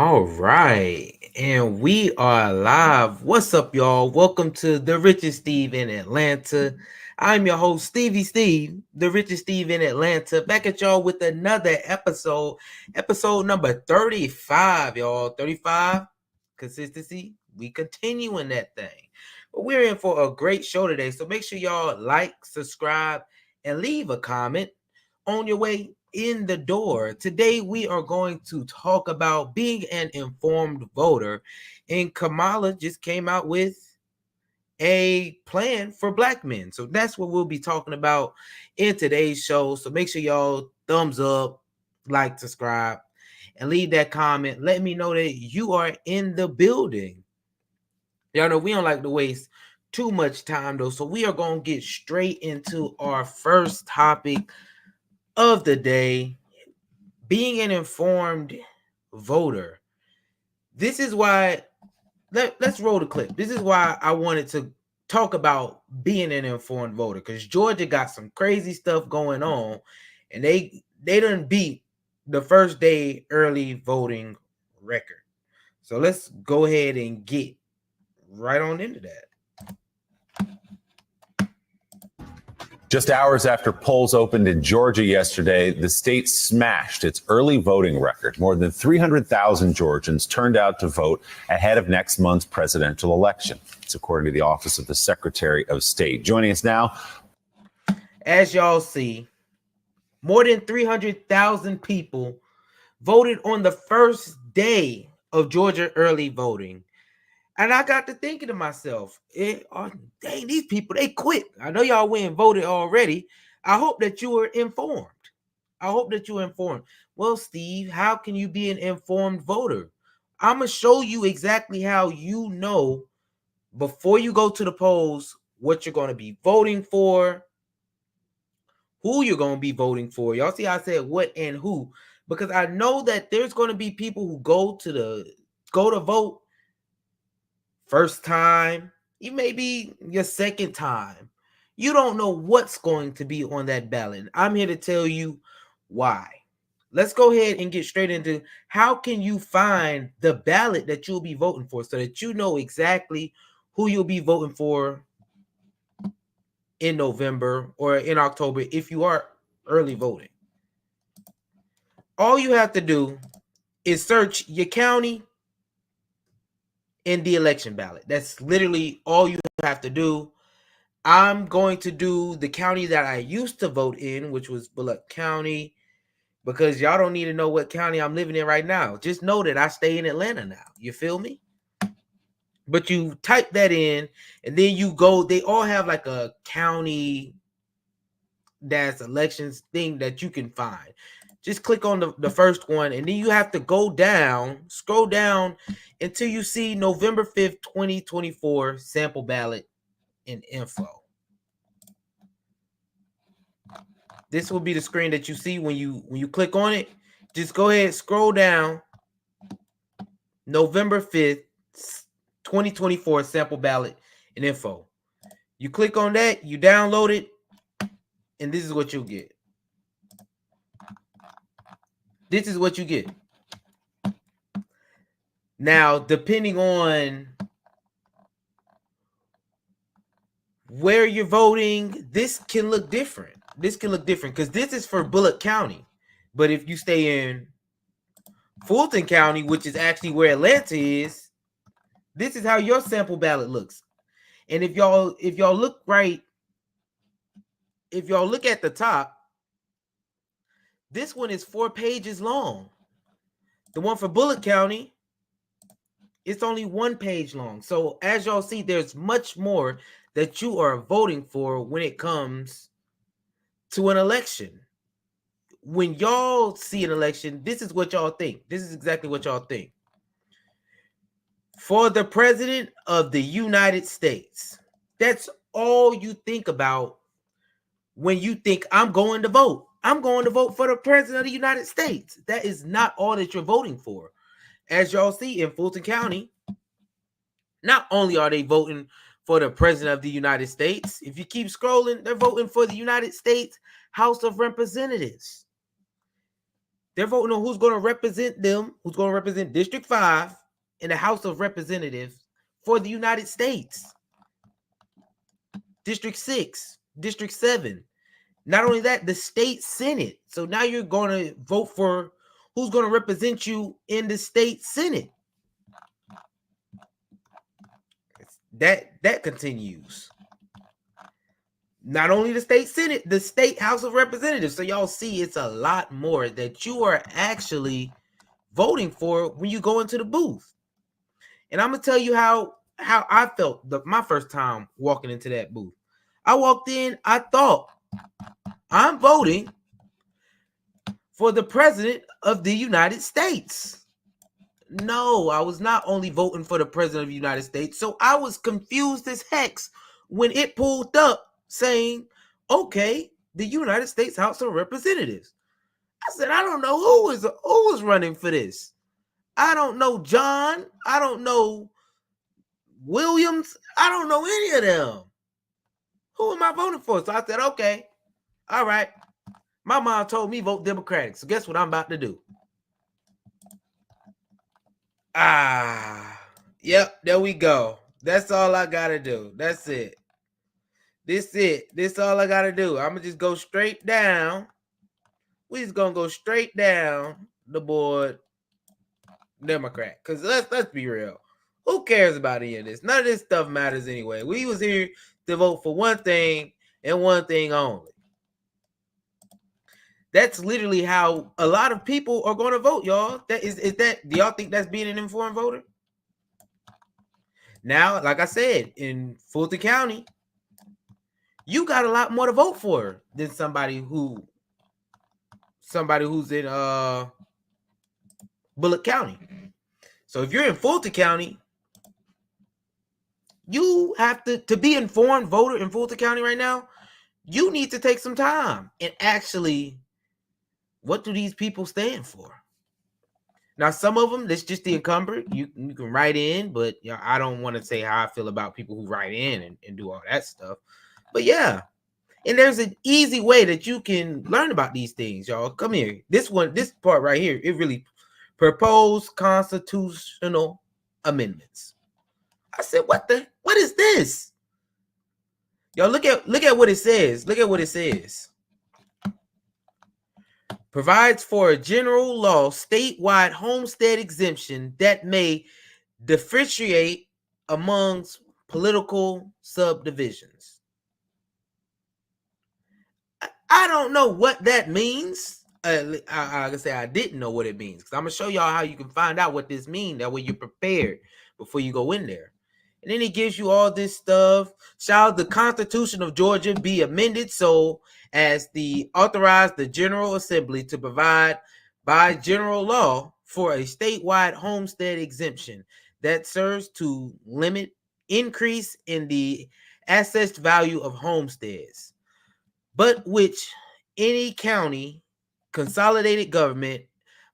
All right, and we are live. What's up, y'all? Welcome to the Richest Steve in Atlanta. I'm your host, Stevie Steve, the Richest Steve in Atlanta, back at y'all with another episode number 35, y'all. 35 consistency. We continuing that thing. But we're in for a great show today, so make sure y'all like, subscribe, and leave a comment on your way in the door. Today, we are going to talk about being an informed voter. And Kamala just came out with a plan for Black men. So that's what we'll be talking about in today's show. So make sure y'all thumbs up, like, subscribe, and leave that comment. Let me know that you are in the building. Y'all know we don't like to waste too much time, though. So we are going to get straight into our first topic of the day, being an informed voter. This is why let's roll the clip. This is why I wanted to talk about being an informed voter, because Georgia got some crazy stuff going on, and they done beat the first day early voting record. So let's go ahead and get right on into that. Just hours after polls opened in Georgia yesterday, the state smashed its early voting record. More than 300,000 Georgians turned out to vote ahead of next month's presidential election. It's according to the Office of the Secretary of State. Joining us now. As y'all see, more than 300,000 people voted on the first day of Georgia early voting. And I got to thinking to myself, dang, these people, they quit. I know y'all went and voted already. I hope that you were informed. I hope that you were informed. Well, Steve, how can you be an informed voter? I'm going to show you exactly how you know before you go to the polls what you're going to be voting for, who you're going to be voting for. Y'all see how I said what and who, because I know that there's going to be people who go to vote first time, it may be your second time. You don't know what's going to be on that ballot. I'm here to tell you why. Let's go ahead and get straight into how can you find the ballot that you'll be voting for so that you know exactly who you'll be voting for in November or in October if you are early voting. All you have to do is search your county in the election ballot. That's literally all you have to do. I'm going to do the county that I used to vote in, which was Bullock County, because y'all don't need to know what county I'm living in right now. Just know that I stay in Atlanta now. You feel me? But you type that in, and then you go. They all have like a county that's elections thing that you can find. Just click on the first one, and then you have to go down, scroll down until you see November 5th, 2024 sample ballot and info. This will be the screen that you see when you click on it. Just go ahead, scroll down. November 5th, 2024 sample ballot and info. You click on that, you download it, and this is what you'll get. This is what you get. Now, depending on where you're voting, this can look different. This can look different because this is for Bullock County. But if you stay in Fulton County, which is actually where Atlanta is, this is how your sample ballot looks. And if y'all look right, if y'all look at the top, this one is 4 pages long. The one for Bullock County, it's only 1 page long. So as y'all see, there's much more that you are voting for when it comes to an election. When y'all see an election, this is what y'all think. This is exactly what y'all think. For the President of the United States. That's all you think about when you think I'm going to vote. I'm going to vote for the President of the United States. That is not all that you're voting for. As y'all see in Fulton County, not only are they voting for the President of the United States, if you keep scrolling, they're voting for the United States House of Representatives. They're voting on who's going to represent them, who's going to represent District 5 in the House of Representatives for the United States. District 6, District 7. Not only that, the state Senate. So now you're going to vote for who's going to represent you in the state Senate. That continues. Not only the state Senate, the state House of Representatives. So y'all see it's a lot more that you are actually voting for when you go into the booth. And I'm going to tell you how I felt my first time walking into that booth. I walked in, I thought, I'm voting for the president of the United States. No, I was not only voting for the president of the United States. So I was confused as heck when it pulled up saying, okay, the United States House of Representatives. I said, I don't know who is running for this. I don't know John. I don't know Williams. I don't know any of them. Who am I voting for? So I said, okay, all right. My mom told me vote Democratic. So guess what I'm about to do? Yep, there we go. That's all I got to do. That's it. This all I got to do. I'm going to just go straight down. We just going to go straight down the board Democrat. Because let's be real. Who cares about any of this? None of this stuff matters anyway. We was here to vote for one thing and one thing only. That's literally how a lot of people are going to vote, y'all. Do y'all think that's being an informed voter? Now, like I said, in Fulton County, you got a lot more to vote for than somebody who's in Bullock County. So if you're in Fulton County, you have to be an informed voter in Fulton County right now. You need to take some time and actually, what do these people stand for? Now, some of them, that's just the incumbent. You can write in, but I don't want to say how I feel about people who write in and do all that stuff. But yeah, and there's an easy way that you can learn about these things, y'all. Come here. This part right here, it really proposed constitutional amendments. I said, what is this? Y'all, look at what it says. Look at what it says. Provides for a general law statewide homestead exemption that may differentiate amongst political subdivisions. I don't know what that means. I say I didn't know what it means, because I'm gonna show y'all how you can find out what this means. That way you're prepared before you go in there. And then he gives you all this stuff. Shall the Constitution of Georgia be amended so as to authorize the General Assembly to provide by general law for a statewide homestead exemption that serves to limit increase in the assessed value of homesteads, but which any county, consolidated government,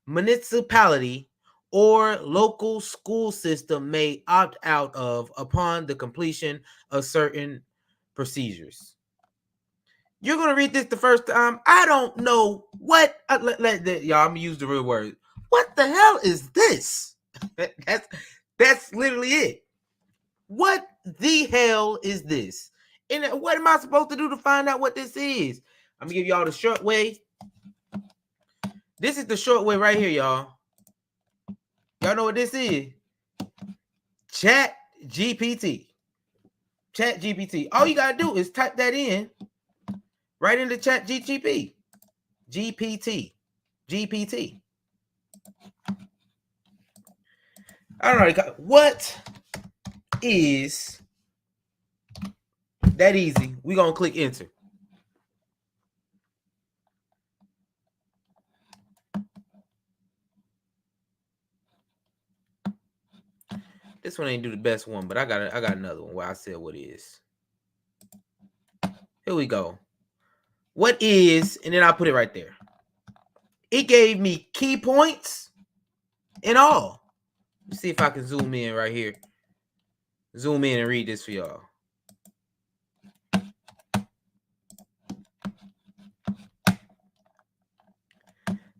municipality, or local school system may opt out of upon the completion of certain procedures. You're going to read this the first time. I don't know what, y'all, I'm going to use the real word. What the hell is this? That's literally it. What the hell is this? And what am I supposed to do to find out what this is? I'm going to give y'all the short way. This is the short way right here, y'all. Y'all know what this is? Chat GPT. Chat GPT. All you got to do is type that in right into Chat GPT. GPT. GPT. All right. What is that easy? We're going to click enter. This one ain't do the best one, but I got another one where I said what is. Here we go. What is, and then I'll put it right there. It gave me key points and all. Let's see if I can zoom in right here. Zoom in and read this for y'all.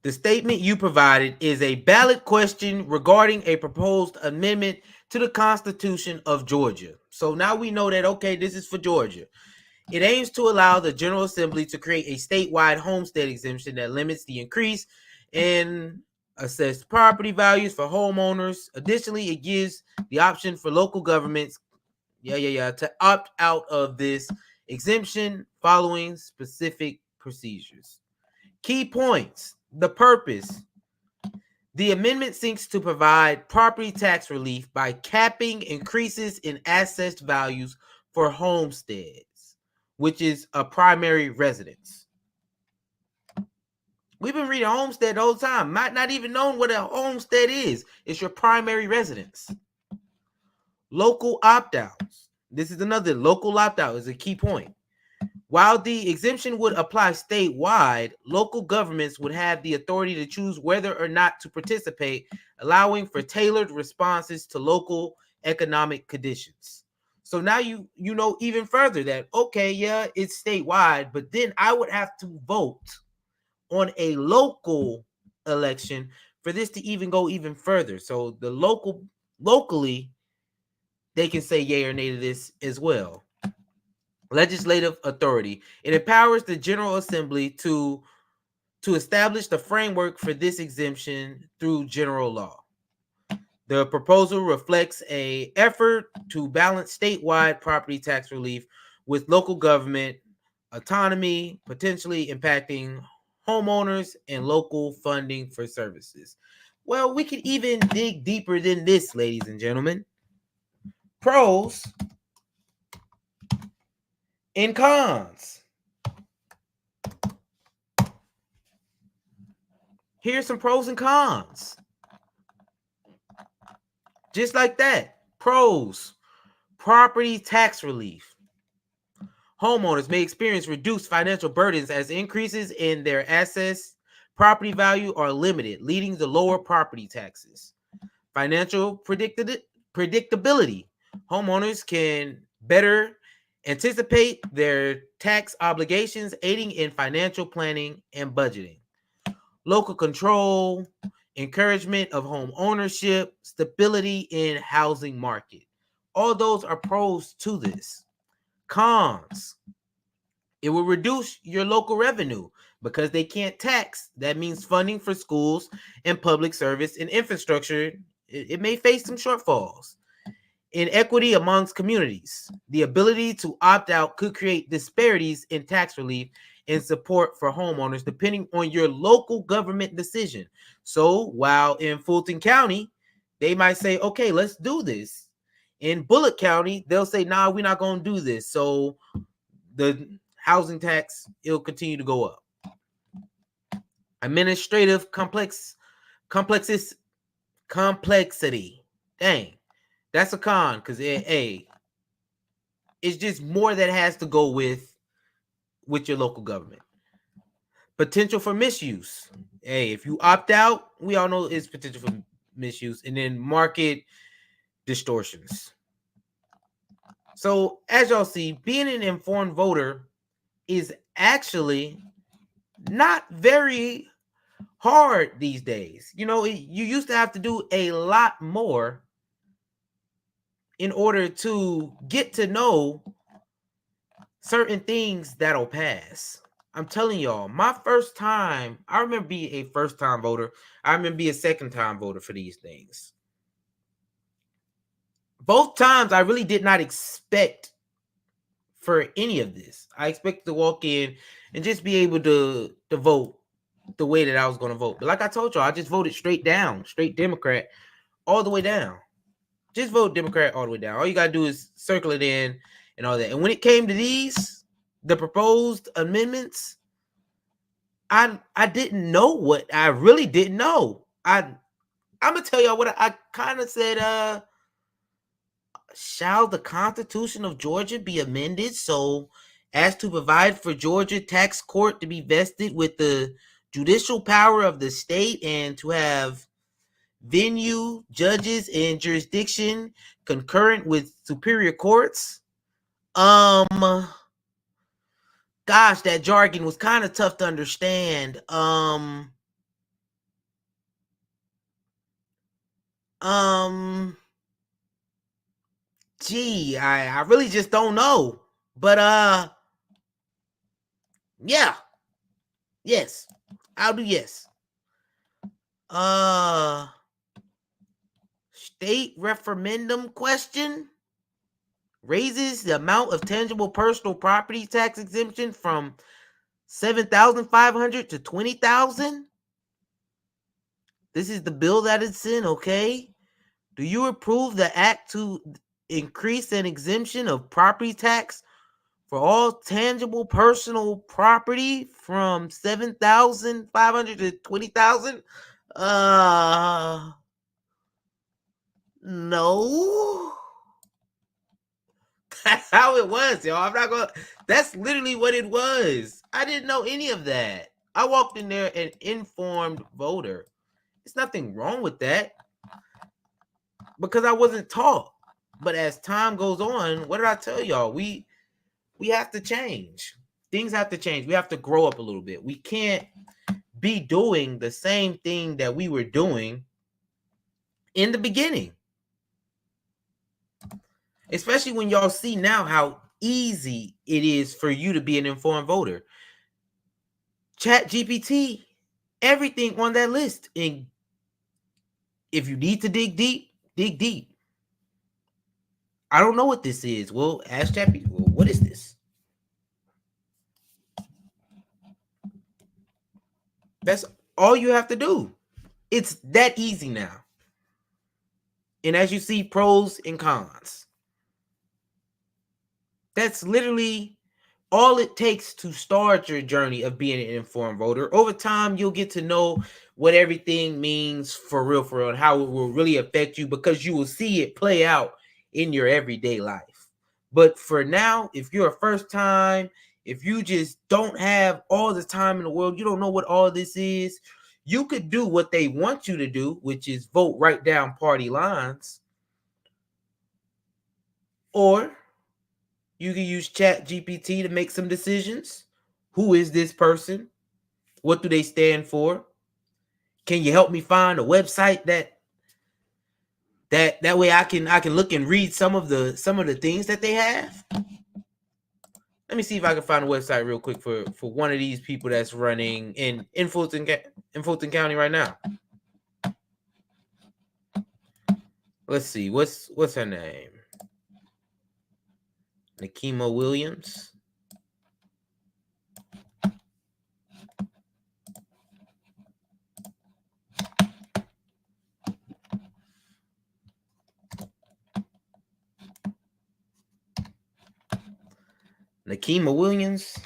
The statement you provided is a ballot question regarding a proposed amendment to the Constitution of Georgia. So now we know that, okay, this is for Georgia. It aims to allow the General Assembly to create a statewide homestead exemption that limits the increase in assessed property values for homeowners. Additionally, it gives the option for local governments, to opt out of this exemption following specific procedures. Key points. The purpose. The amendment seeks to provide property tax relief by capping increases in assessed values for homesteads, which is a primary residence. We've been reading homestead the whole time, might not even knowing what a homestead is. It's your primary residence. Local opt-outs. This is another local opt-out is a key point. While the exemption would apply statewide, local governments would have the authority to choose whether or not to participate, allowing for tailored responses to local economic conditions. So now you know even further that, okay, yeah, it's statewide, but then I would have to vote on a local election for this to even go even further. So the locally, they can say yay or nay to this as well. Legislative authority. It empowers the General Assembly to establish the framework for this exemption through general law. The proposal reflects an effort to balance statewide property tax relief with local government autonomy, potentially impacting homeowners and local funding for services. Well, we can even dig deeper than this, ladies and gentlemen. Pros and cons. Here's some pros and cons. Just like that. Pros. Property tax relief. Homeowners may experience reduced financial burdens as increases in their assets, property value are limited, leading to lower property taxes. Financial predictability. Homeowners can better anticipate their tax obligations, aiding in financial planning and budgeting. Local control, encouragement of home ownership, stability in housing market. All those are pros to this. Cons. It will reduce your local revenue because they can't tax. That means funding for schools and public service and infrastructure. It may face some shortfalls. Inequity amongst communities. The ability to opt out could create disparities in tax relief and support for homeowners depending on your local government decision. So while in Fulton County, they might say, okay, let's do this. In Bullitt County, they'll say, nah, we're not going to do this. So the housing tax, it'll continue to go up. Administrative complexity. Dang. That's a con because it's just more that has to go with your local government. Potential for misuse. Hey, if you opt out, we all know it's potential for misuse. And then market distortions. So as y'all see, being an informed voter is actually not very hard these days. You know, you used to have to do a lot more in order to get to know certain things that'll pass. I'm telling y'all, my first time, I remember being a first-time voter. I remember being a second-time voter for these things. Both times, I really did not expect for any of this. I expected to walk in and just be able to vote the way that I was going to vote. But like I told y'all, I just voted straight Democrat, all the way down. Just vote Democrat all the way down. All you got to do is circle it in and all that. And when it came to the proposed amendments, I didn't know what I really didn't know. I'm going to tell y'all what I kind of said, shall the Constitution of Georgia be amended so as to provide for Georgia tax court to be vested with the judicial power of the state and to have venue, judges, and jurisdiction concurrent with superior courts? Gosh, that jargon was kind of tough to understand. Gee, I really just don't know. But yeah. Yes. I'll do yes. State referendum question raises the amount of tangible personal property tax exemption from 7,500 to 20,000. This is the bill that it's in, okay? Do you approve the act to increase an exemption of property tax for all tangible personal property from 7,500 to 20,000? No. That's how it was, y'all. I'm not gonna. That's literally what it was. I didn't know any of that. I walked in there an informed voter. There's nothing wrong with that because I wasn't taught. But as time goes on, what did I tell y'all? We have to change. Things have to change. We have to grow up a little bit. We can't be doing the same thing that we were doing in the beginning. Especially when y'all see now how easy it is for you to be an informed voter. Chat GPT, everything on that list. And if you need to dig deep, dig deep. I don't know what this is. Well, ask Chat GPT. Well, what is this? That's all you have to do. It's that easy now. And as you see, pros and cons. That's literally all it takes to start your journey of being an informed voter. Over time, you'll get to know what everything means for real, and how it will really affect you because you will see it play out in your everyday life. But for now, if you're a first time, if you just don't have all the time in the world, you don't know what all this is, you could do what they want you to do, which is vote right down party lines. Or you can use Chat GPT to make some decisions. Who is this person? What do they stand for? Can you help me find a website that way I can look and read some of the things that they have? Let me see if I can find a website real quick for one of these people that's running in Fulton County right now. Let's see. What's her name? Nikema Williams. Nikema Williams.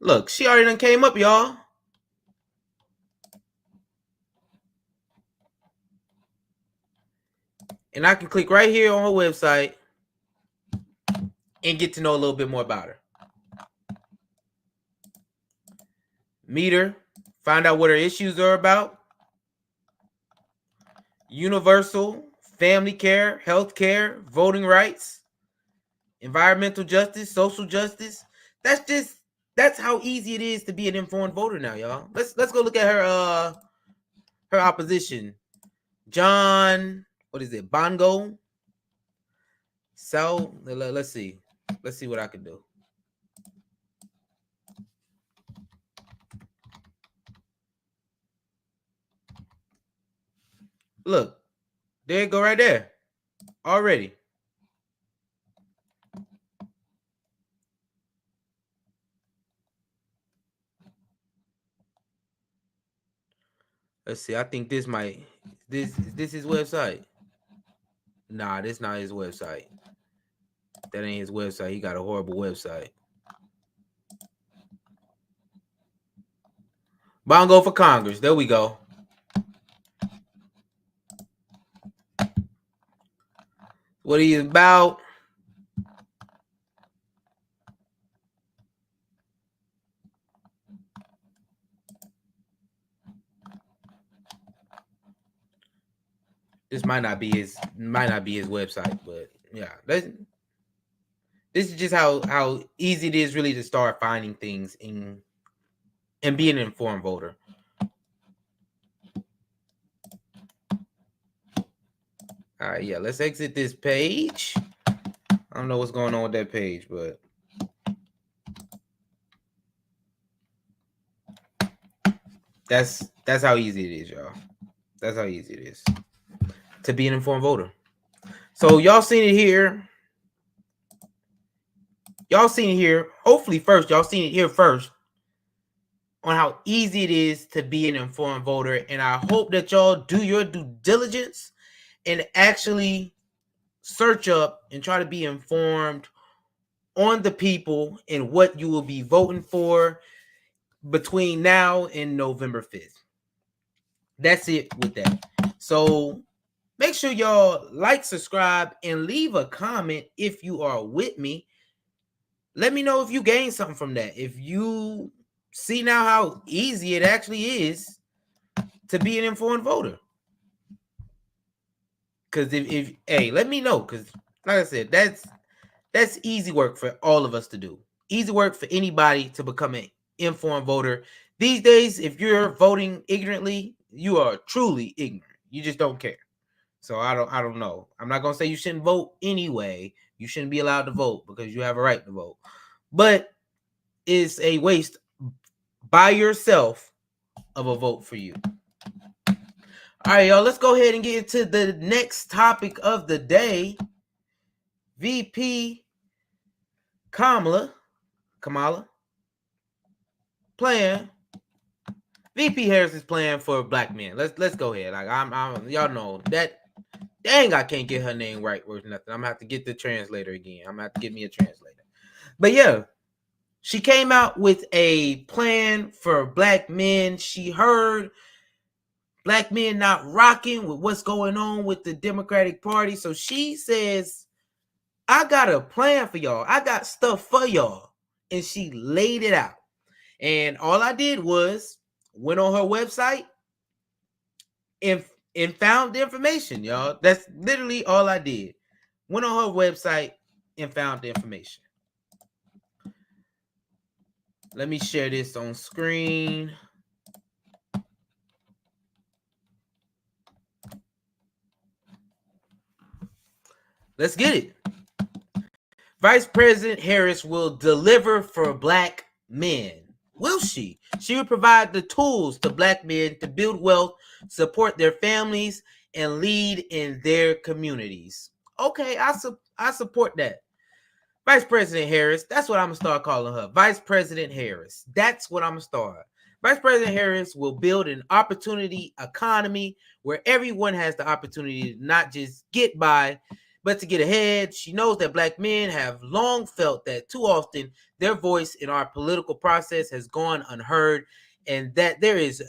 Look, she already done came up, y'all. And I can click right here on her website and get to know a little bit more about her. Meet her, find out what her issues are about. Universal family care, health care, voting rights, environmental justice, social justice. That's how easy it is to be an informed voter now, y'all. Let's go look at her opposition. John, what is it? Bongo. So let's see. Let's see what I can do. Look, there you go right there. Already. Let's see. I think this might this his website. Nah, this not his website. That ain't his website. He got a horrible website. Bongo for Congress. There we go. What he is about. This might not be his website, but yeah, this is just how easy it is really to start finding things and being an informed voter. All right, yeah, let's exit this page. I don't know what's going on with that page, but that's how easy it is, y'all. That's how easy it is to be an informed voter. So y'all seen it here. Y'all seen it here. Hopefully first, y'all seen it here first on how easy it is to be an informed voter. And I hope that y'all do your due diligence and actually search up and try to be informed on the people and what you will be voting for between now and November 5th. That's it with that. So make sure y'all like, subscribe, and leave a comment if you are with me. Let me know if you gained something from that. If you see now how easy it actually is to be an informed voter. Because if hey, let me know. Because like I said, that's easy work for all of us to do. Easy work for anybody to become an informed voter. These days, if you're voting ignorantly, you are truly ignorant. You just don't care. So I don't know. I'm not gonna say you shouldn't vote anyway. You shouldn't be allowed to vote because you have a right to vote. But it's a waste by yourself of a vote for you. All right, y'all, let's go ahead and get into the next topic of the day. VP Kamala playing. VP Harris is playing for black men. Let's go ahead. Like I'm y'all know that. Dang, I can't get her name right or nothing. I'm gonna have to get the translator again. I'm gonna have to get me a translator. But yeah, she came out with a plan for black men. She heard black men not rocking with what's going on with the Democratic Party. So she says, I got a plan for y'all. I got stuff for y'all. And she laid it out. And all I did was went on her website and found the information, y'all. That's literally all I did. Went on her website and found the information. Let me share this on screen. Let's get it. Vice President Harris will deliver for black men. Will she? She will provide the tools to black men to build wealth, support their families, and lead in their communities. Okay, I support that. Vice President Harris, that's what I'm going to start calling her. Vice President Harris. That's what I'm going to start. Vice President Harris will build an opportunity economy where everyone has the opportunity to not just get by, but to get ahead. She knows that black men have long felt that too often their voice in our political process has gone unheard, and that there is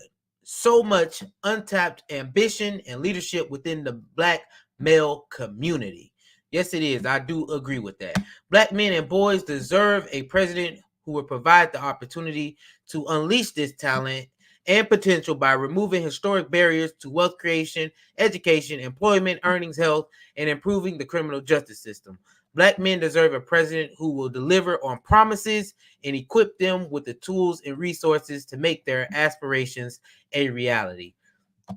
so much untapped ambition and leadership within the black male community. Yes, it is. I do agree with that. Black men and boys deserve a president who will provide the opportunity to unleash this talent and potential by removing historic barriers to wealth creation, education, employment, earnings, health, and improving the criminal justice system. Black men deserve a president who will deliver on promises and equip them with the tools and resources to make their aspirations a reality.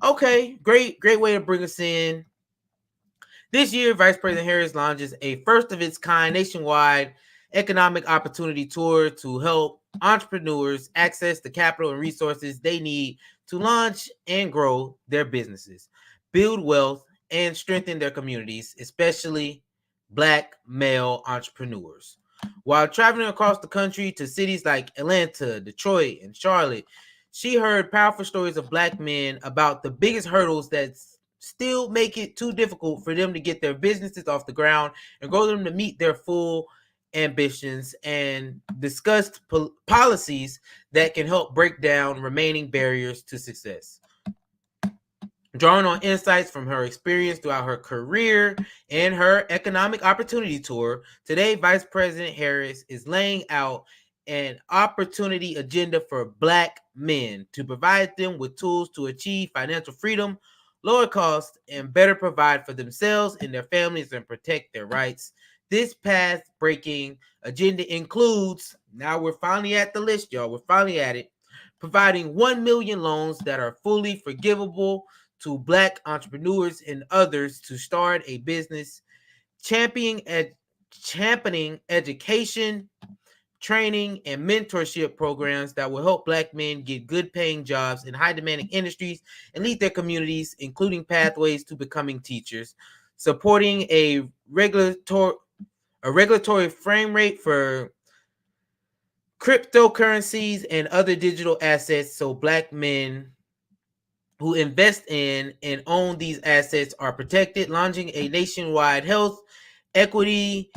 Okay, great way to bring us in. This year, Vice President Harris launches a first-of-its-kind nationwide economic opportunity tour to help entrepreneurs access the capital and resources they need to launch and grow their businesses, build wealth, and strengthen their communities, especially black male entrepreneurs. While traveling across the country to cities like Atlanta, Detroit, and Charlotte, she heard powerful stories of black men about the biggest hurdles that still make it too difficult for them to get their businesses off the ground and grow them to meet their full ambitions, and discussed policies that can help break down remaining barriers to success. Drawing on insights from her experience throughout her career and her economic opportunity tour, today Vice President Harris is laying out an opportunity agenda for black men to provide them with tools to achieve financial freedom lower costs, and better provide for themselves and their families and protect their rights. This path-breaking agenda includes, now we're finally at the list, y'all, we're finally at it, providing 1 million loans that are fully forgivable to Black entrepreneurs and others to start a business, championing education, training, and mentorship programs that will help Black men get good paying jobs in high demanding industries and lead their communities, including pathways to becoming teachers, supporting a regulatory frame rate for cryptocurrencies and other digital assets so Black men who invest in and own these assets are protected, launching a nationwide health equity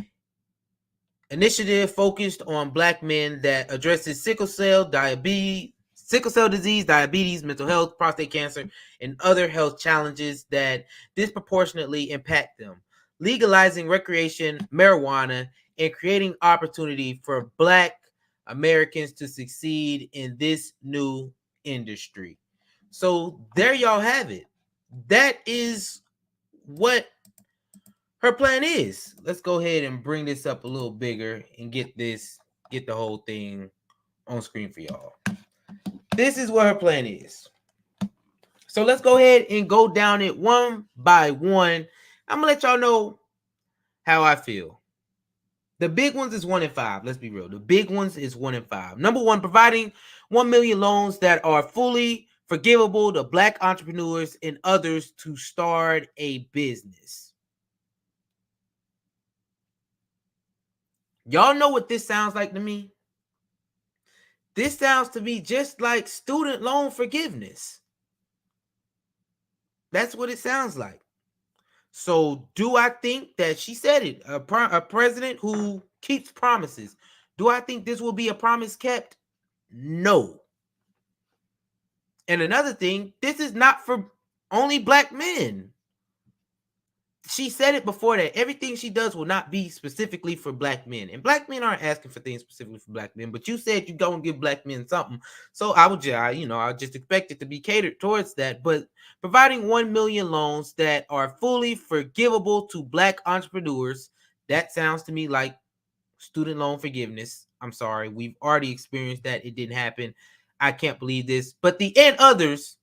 initiative focused on Black men that addresses sickle cell disease, diabetes, mental health, prostate cancer, and other health challenges that disproportionately impact them. Legalizing recreation marijuana and creating opportunity for Black Americans to succeed in this new industry. So there y'all have it. That is what her plan is. Let's go ahead and bring this up a little bigger and get the whole thing on screen for y'all. This is what her plan is. So let's go ahead and go down it one by one. I'm gonna let y'all know how I feel. The big ones is 1 and 5. Let's be real. The big ones is 1 and 5. Number one, providing 1 million loans that are fully forgivable to Black entrepreneurs and others to start a business. Y'all know what this sounds like to me? This sounds to me just like student loan forgiveness. That's what it sounds like. So do I think that she said it, a president who keeps promises? Do I think this will be a promise kept? No. And another thing, this is not for only Black men. She said it before that everything she does will not be specifically for Black men. And Black men aren't asking for things specifically for Black men, but you said you don't give Black men something. So I just expect it to be catered towards that. But providing 1 million loans that are fully forgivable to Black entrepreneurs, that sounds to me like student loan forgiveness. I'm sorry, we've already experienced that. It didn't happen. I can't believe this. But the and others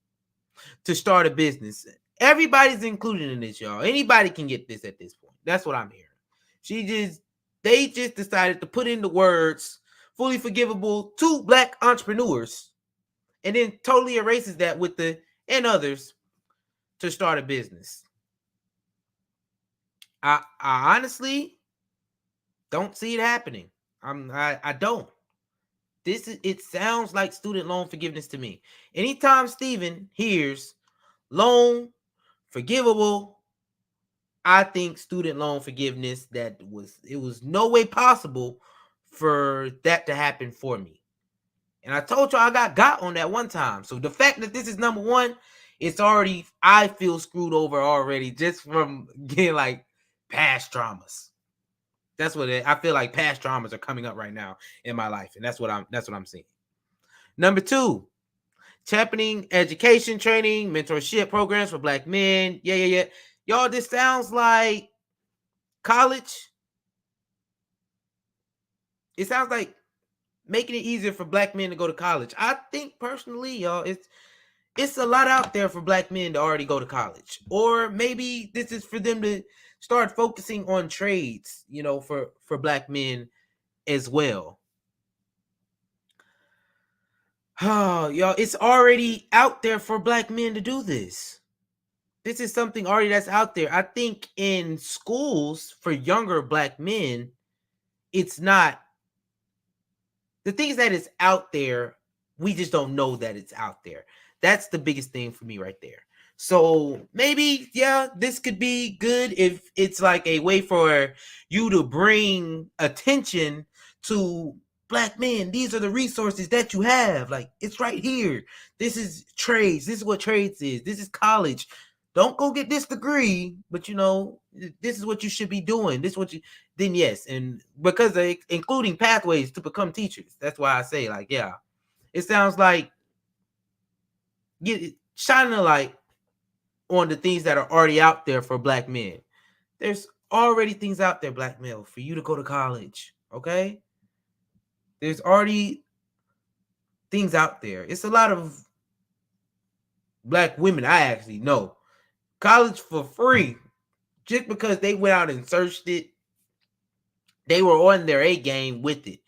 to start a business. Everybody's included in this, y'all. Anybody can get this at this point. That's what I'm hearing. They just decided to put in the words fully forgivable to Black entrepreneurs and then totally erases that with the and others to start a business. I honestly don't see it happening. I don't. It sounds like student loan forgiveness to me. Anytime Steven hears loan forgivable, I think student loan forgiveness, it was no way possible for that to happen for me. And I told you I got on that one time. So the fact that this is number one, I feel screwed over already just from getting like past traumas. That's what I feel like. Past traumas are coming up right now in my life, and that's what I'm seeing. Number two, championing education, training, mentorship programs for Black men. Yeah. Y'all, this sounds like college. It sounds like making it easier for Black men to go to college. I think personally, y'all, it's a lot out there for Black men to already go to college. Or maybe this is for them to start focusing on trades, for Black men as well. Oh, y'all, it's already out there for Black men to do this. This is something already that's out there. I think in schools for younger Black men, it's not. The things that is out there, we just don't know that it's out there. That's the biggest thing for me right there. So maybe, yeah, this could be good if it's like a way for you to bring attention to Black men. These are the resources that you have. Like, it's right here. This is trades. This is what trades is. This is college. Don't go get this degree, but this is what you should be doing. This is what then yes, and because they including pathways to become teachers. That's why I say, like, yeah, it sounds like shining a light on the things that are already out there for black men. There's already things out there, black male, for you to go to college. Okay? There's already things out there. It's a lot of black women I actually know. College for free. Just because they went out and searched it, they were on their A game with it.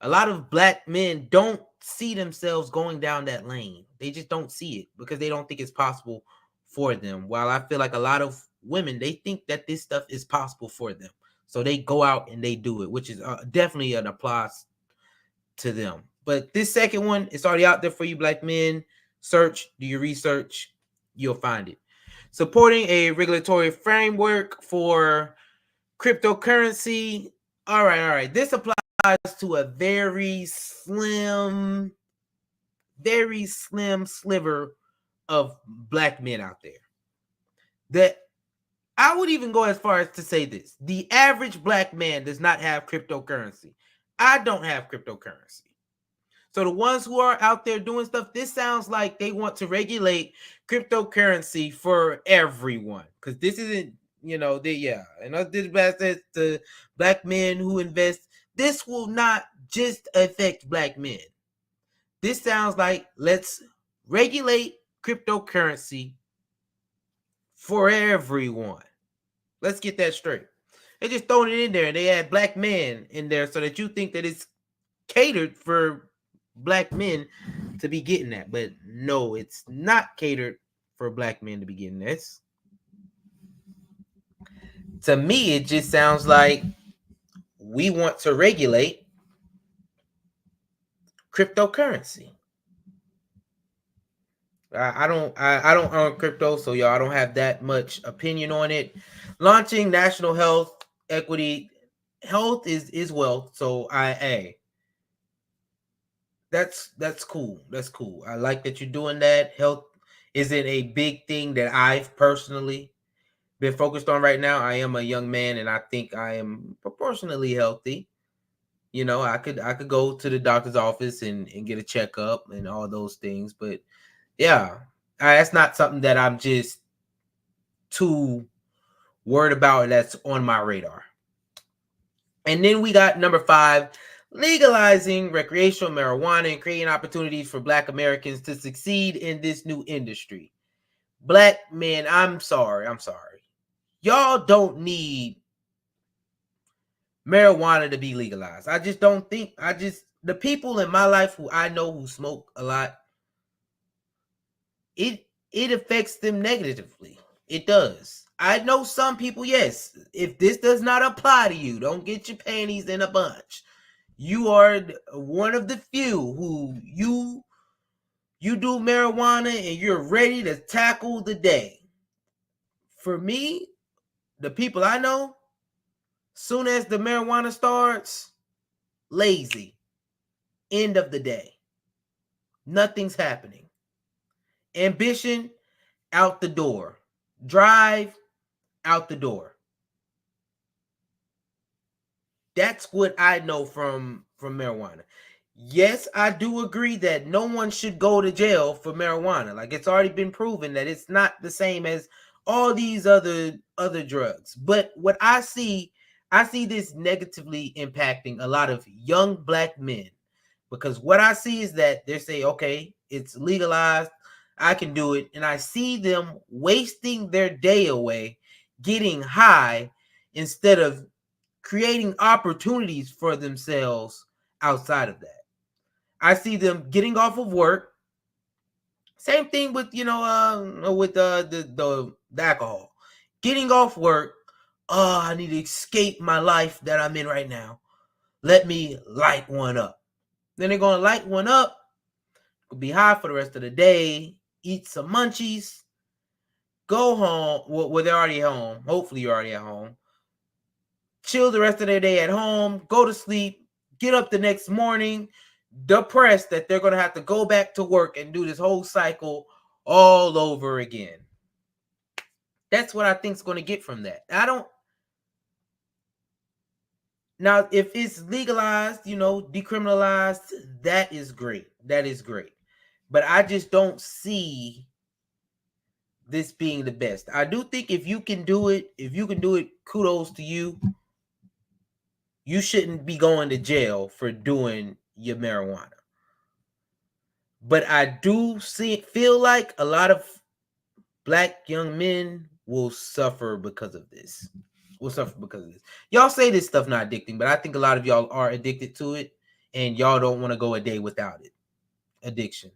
A lot of black men don't see themselves going down that lane. They just don't see it because they don't think it's possible for them. While I feel like a lot of women, they think that this stuff is possible for them. So they go out and they do it, which is definitely an applause to them. But this second one, it's already out there for you, black men. Search, do your research, you'll find it. Supporting a regulatory framework for cryptocurrency. All right. This applies to a very slim sliver of black men out there. That I would even go as far as to say this. The average black man does not have cryptocurrency. I don't have cryptocurrency. So the ones who are out there doing stuff, this sounds like they want to regulate cryptocurrency for everyone. Because this isn't, and this says the black men who invest, this will not just affect black men. This sounds like let's regulate cryptocurrency for everyone. Let's get that straight. They just throwing it in there and they add black men in there so that you think that it's catered for black men to be getting that. But no, it's not catered for black men to be getting this. To me, it just sounds like we want to regulate cryptocurrency. I don't own crypto, so y'all, I don't have that much opinion on it. Launching national health equity. Health is wealth, so that's cool. That's cool. I like that you're doing that. Health isn't a big thing that I've personally been focused on right now. I am a young man, and I think I am proportionally healthy. I could go to the doctor's office and get a checkup and all those things, but yeah, that's not something that I'm just too worried about. That's on my radar. And then we got number 5, legalizing recreational marijuana and creating opportunities for black Americans to succeed in this new industry. Black men, I'm sorry. Y'all don't need marijuana to be legalized. I just don't think, the people in my life who I know who smoke a lot, it affects them negatively. It does. I know some people, yes, if this does not apply to you, don't get your panties in a bunch. You are one of the few who you do marijuana and you're ready to tackle the day. For me, the people I know, soon as the marijuana starts, lazy. End of the day. Nothing's happening. Ambition, out the door. Drive, out the door. That's what I know from marijuana. Yes, I do agree that no one should go to jail for marijuana. Like, it's already been proven that it's not the same as all these other drugs. But what I see this negatively impacting a lot of young black men, because what I see is that they say, okay, it's legalized, I can do it, and I see them wasting their day away getting high instead of creating opportunities for themselves outside of that. I see them getting off of work. Same thing with the alcohol. Getting off work. Oh, I need to escape my life that I'm in right now. Let me light one up. Then they're gonna light one up. Could be high for the rest of the day. Eat some munchies. Go home. Well, they're already home. Hopefully, you're already at home. Chill the rest of their day at home. Go to sleep. Get up the next morning depressed that they're going to have to go back to work and do this whole cycle all over again. That's what I think is going to get from that. Now, if it's legalized, decriminalized, that is great. That is great. But I just don't see this being the best. I do think if you can do it, kudos to you. You shouldn't be going to jail for doing your marijuana. But I do feel like a lot of black young men will suffer because of this. Y'all say this stuff not addicting, but I think a lot of y'all are addicted to it, and y'all don't want to go a day without it. Addiction.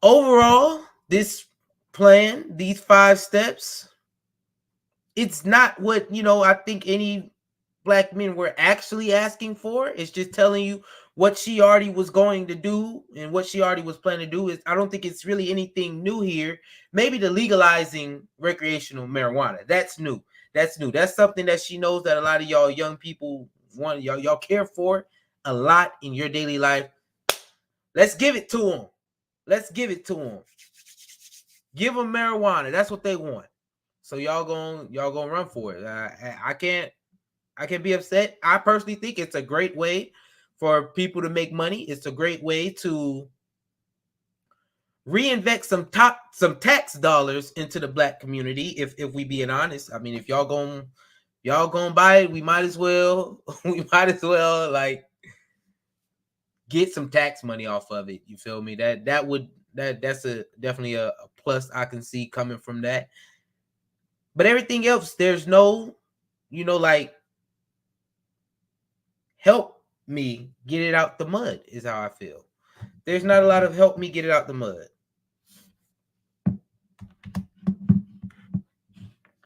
Overall, this plan, these 5 steps, it's not what, I think any black men were actually asking for. It's just telling you what she already was going to do and what she already was planning to do. I don't think it's really anything new here. Maybe the legalizing recreational marijuana. That's new. That's something that she knows that a lot of y'all young people want, y'all care for a lot in your daily life. Let's give it to them. Give them marijuana. That's what they want. So y'all gonna run for it. I can't be upset. I personally think it's a great way for people to make money. It's a great way to reinvest some tax dollars into the black community. If we being honest, I mean, if y'all gonna buy it, we might as well like get some tax money off of it. You feel me? That's definitely a plus I can see coming from that. But everything else, there's no, like, help me get it out the mud is how I feel. There's not a lot of help me get it out the mud.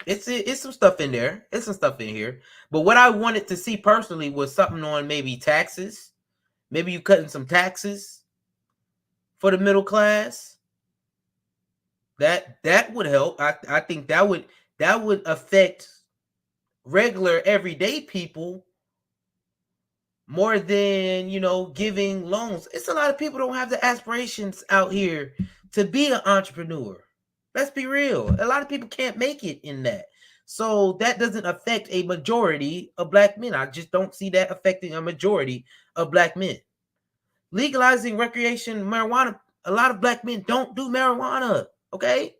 It's some stuff in there. It's some stuff in here. But what I wanted to see personally was something on maybe taxes. Maybe you cutting some taxes for the middle class. That would help. I think that would affect regular everyday people more than, giving loans. It's a lot of people don't have the aspirations out here to be an entrepreneur. Let's be real. A lot of people can't make it in that. So that doesn't affect a majority of black men. I just don't see that affecting a majority of black men. Legalizing recreation marijuana, a lot of black men don't do marijuana, okay?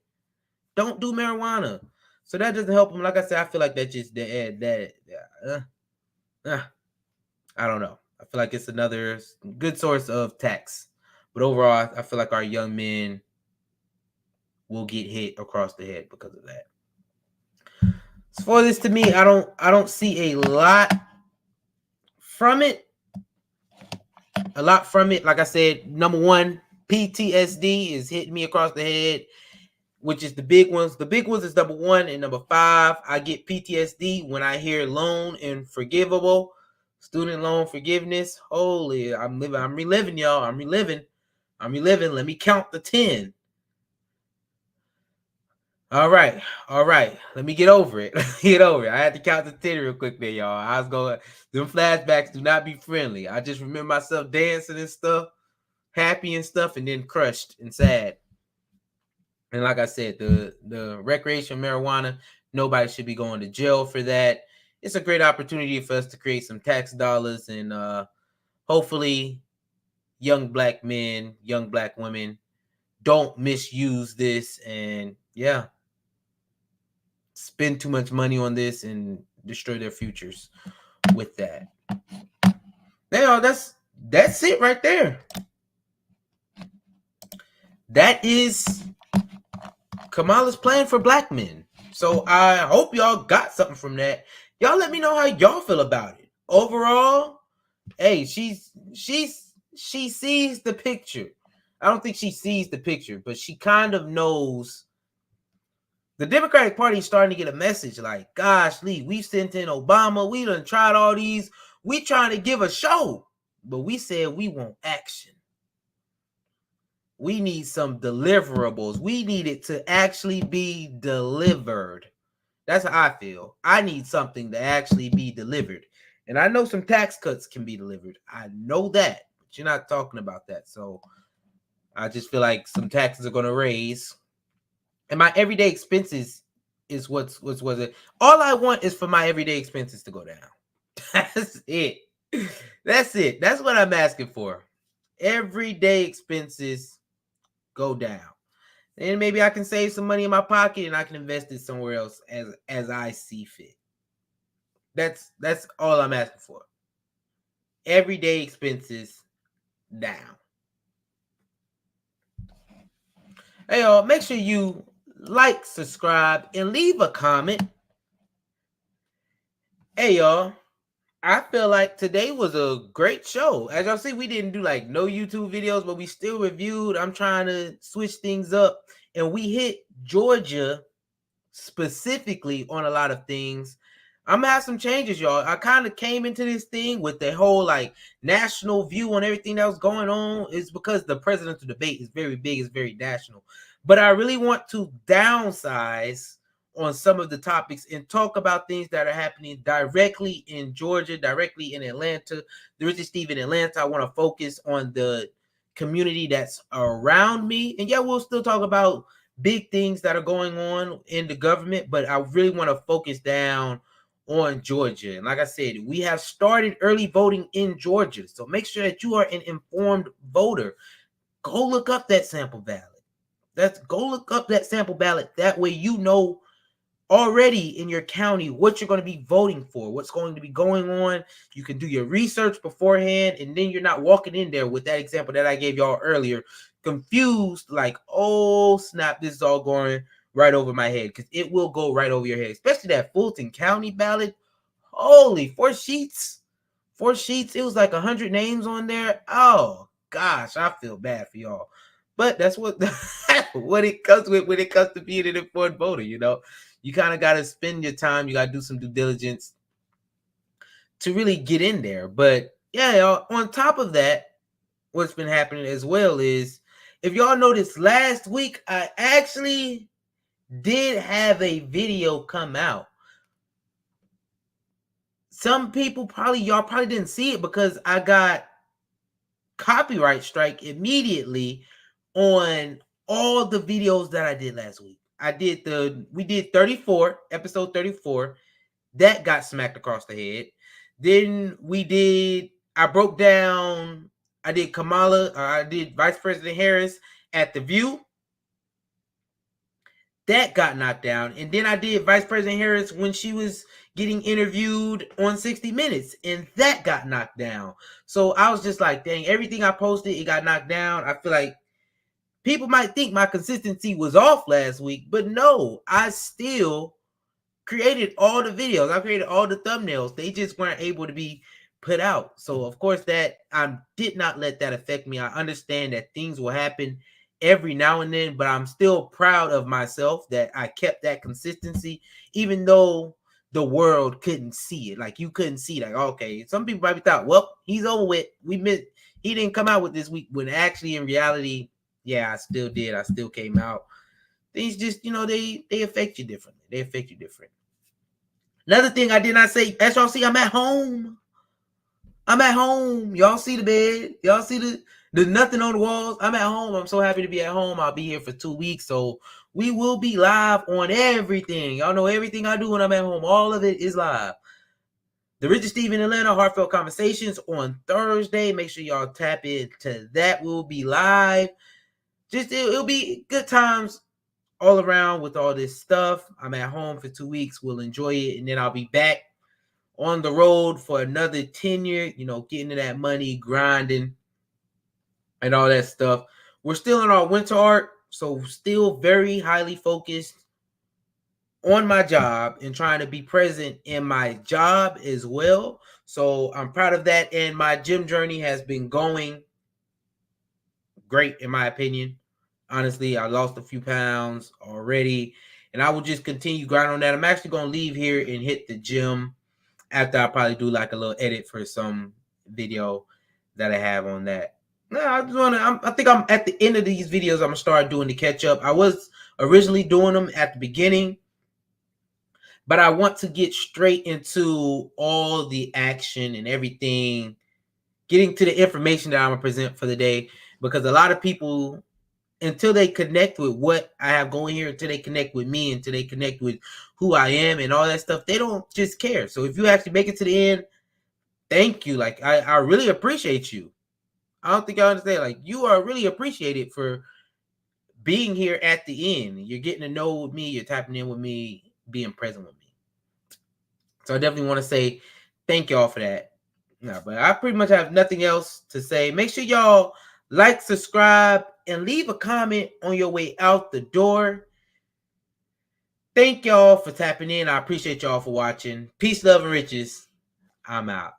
Don't do marijuana. So that doesn't help them. Like I said, I feel like that just I don't know. I feel like it's another good source of tax. But overall, I feel like our young men will get hit across the head because of that. As for this, to me, I don't see a lot from it. Like I said, number one, PTSD is hitting me across the head, which is the big ones. The big ones is number 1, and number 5, I get PTSD when I hear loan and forgivable, student loan forgiveness. Holy, I'm reliving, y'all. I'm reliving. Let me count the 10. All right. Let me get over it. I had to count the 10 real quick there, y'all. I was going, them flashbacks do not be friendly. I just remember myself dancing and stuff, happy and stuff, and then crushed and sad. And like I said, the recreational marijuana, nobody should be going to jail for that. It's a great opportunity for us to create some tax dollars, and hopefully young black men, young black women don't misuse this and spend too much money on this and destroy their futures with that. Now that's it right there. That is Kamala's plan for black men. So I hope y'all got something from that. Y'all let me know how y'all feel about it. Overall, hey, she sees the picture. I don't think she sees the picture, but she kind of knows. The Democratic Party is starting to get a message like, gosh, Lee, we've sent in Obama. We done tried all these. We trying to give a show, but we said we want action. We need some deliverables. We need it to actually be delivered. That's how I feel. I need something to actually be delivered. And I know some tax cuts can be delivered. I know that, but you're not talking about that. So I just feel like some taxes are going to raise. And my everyday expenses is what's it. All I want is for my everyday expenses to go down. That's it. That's it. That's what I'm asking for. Everyday expenses go down. and maybe I can save some money in my pocket and I can invest it somewhere else as I see fit. That's all I'm asking for. Everyday expenses down. Hey y'all, make sure you like, subscribe, and leave a comment. Hey y'all, I feel like today was a great show. As y'all see, we didn't do like no YouTube videos, but we still reviewed. I'm trying to switch things up, and we hit Georgia specifically on a lot of things. I'm gonna have some changes, y'all. I kind of came into this thing with the whole like national view on everything that was going on. It's because the presidential debate is very big, it's very national. But I really want to downsize on some of the topics and talk about things that are happening directly in Georgia, directly in Atlanta. The Richest Steve in Atlanta. I want to focus on the community that's around me. And yeah, we'll still talk about big things that are going on in the government, but I really want to focus down on Georgia. And like I said, we have started early voting in Georgia. So make sure that you are an informed voter. Go look up that sample ballot. Go look up that sample ballot. That way you know already in your county what you're going to be voting for, what's going to be going on. You can do your research beforehand, and then you're not walking in there with that example that I gave y'all earlier, confused, like, oh snap, this is all going right over my head, because it will go right over your head, especially that Fulton County ballot. Holy, 4 sheets. It was like 100 names on there. Oh gosh, I feel bad for y'all. But that's what it comes with when it comes to being an informed voter. You kind of got to spend your time. You got to do some due diligence to really get in there. But yeah, y'all, on top of that, what's been happening as well is, if y'all noticed, last week I actually did have a video come out. Some people y'all probably didn't see it because I got copyright strike immediately on all the videos that I did last week. We did 34, episode 34. That got smacked across the head. Then I did Kamala, I did Vice President Harris at The View. That got knocked down. And then I did Vice President Harris when she was getting interviewed on 60 Minutes, and that got knocked down. So I was just like, dang, everything I posted, it got knocked down. I feel like people might think my consistency was off last week, but no, I still created all the videos. I created all the thumbnails. They just weren't able to be put out. So of course that I did not let that affect me. I understand that things will happen every now and then, but I'm still proud of myself that I kept that consistency, even though the world couldn't see it. Like, you couldn't see, like, okay, some people probably thought, well, he's over with. He didn't come out with this week, when actually in reality, yeah, I still did. I still came out. Things just, they affect you differently. They affect you different. Another thing I did not say, as y'all see, I'm at home. Y'all see the bed. Y'all see the nothing on the walls. I'm at home. I'm so happy to be at home. I'll be here for 2 weeks. So we will be live on everything. Y'all know everything I do when I'm at home. All of it is live. The Richest Steve in Atlanta, Hartfelt Conversations on Thursday. Make sure y'all tap into that. We'll be live. It'll be good times all around with all this stuff. I'm at home for 2 weeks. We'll enjoy it. And then I'll be back on the road for another tenure, getting to that money, grinding, and all that stuff. We're still in our winter arc, so still very highly focused on my job and trying to be present in my job as well. So I'm proud of that. And my gym journey has been going great, in my opinion. Honestly, I lost a few pounds already, and I will just continue grinding on that. I'm actually going to leave here and hit the gym after I probably do like a little edit for some video that I have on that. No, I think I'm at the end of these videos. I'm going to start doing the catch up. I was originally doing them at the beginning, but I want to get straight into all the action and everything, getting to the information that I'm going to present for the day, because a lot of people, until they connect with what I have going here, until they connect with me, until they connect with who I am and all that stuff, they don't just care. So if you actually make it to the end, thank you. Like, I really appreciate you. I don't think I understand. Like, you are really appreciated for being here at the end. You're getting to know me. You're tapping in with me, being present with me. So I definitely want to say thank y'all for that. No, but I pretty much have nothing else to say. Make sure y'all like, subscribe, and leave a comment on your way out the door. Thank y'all for tapping in. I appreciate y'all for watching. Peace, love, and riches. I'm out.